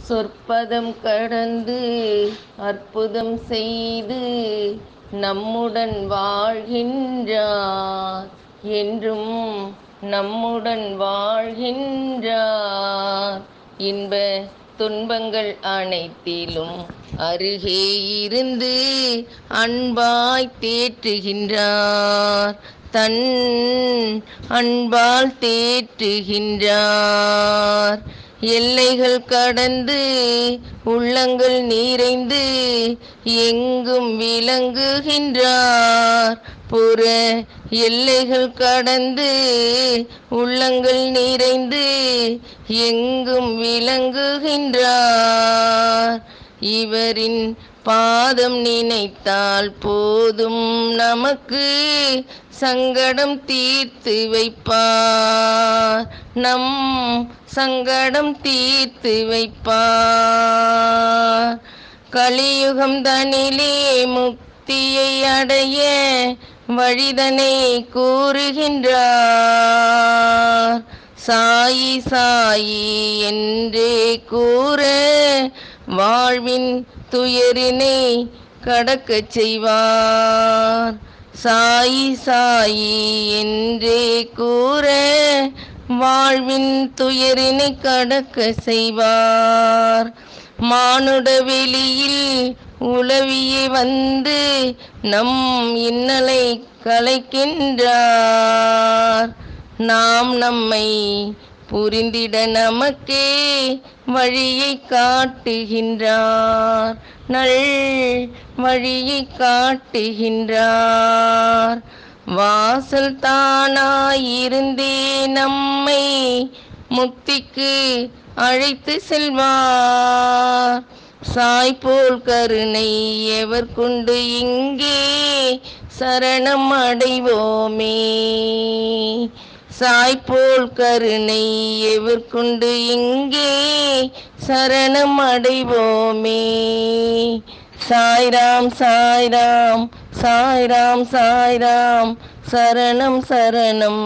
சொற்பதம் கடந்து அற்புதம் செய்து நம்முடன் வாழ்கின்றார். என்றும் நம்முடன் வாழ்கின்றார். இன்ப துன்பங்கள் அனைத்திலும் அருகே இருந்து அன்பாய் தேற்றுகின்றார். தன் அன்பால் தேற்றுகின்றார். எல்லைகள் கடந்து உள்ளங்கள் நிறைந்து எங்கும் விளங்குகின்றார். புற எல்லைகள் கடந்து உள்ளங்கள் நிறைந்து எங்கும் விளங்குகின்றார். இவரின் பாதம் நினைத்தால் போதும் நமக்கு சங்கடம் தீர்த்து வைப்பார். நம் சங்கடம் தீர்த்து வைப்பார். கலியுகம் தனிலே முக்தியை அடைய வழிதனை கூறுகின்றார். சாயி சாயி என்றே கூற வாழ்வின் துயரினை கடக்கச் செய்வார். சாயி சாயி என்றே கூற வாழ்வின் துயரினை கடக்க செய்வார். மானுட வெளியில் உலவியே வந்து நம் இன்னலை கலைக்கின்றார். நாம் நம்மை புரிந்திட நமக்கே வழியை காட்டுகின்றார். நல் வழியை காட்டுகின்றார். வாசல் தானாயிருந்தே நம்மை முக்திக்கு அழைத்து செல்வார். சாய்போல் கருணை எவர் கொண்டு இங்கே சரணம் அடைவோமே. சாய்போல் கருணை எவர் கொண்டு இங்கே சரணம் அடைவோமே. சாய்ராம் சாய்ராம் சாய்ராம் சாய்ராம் சரணம் சரணம்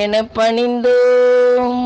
என பணிந்தோம்.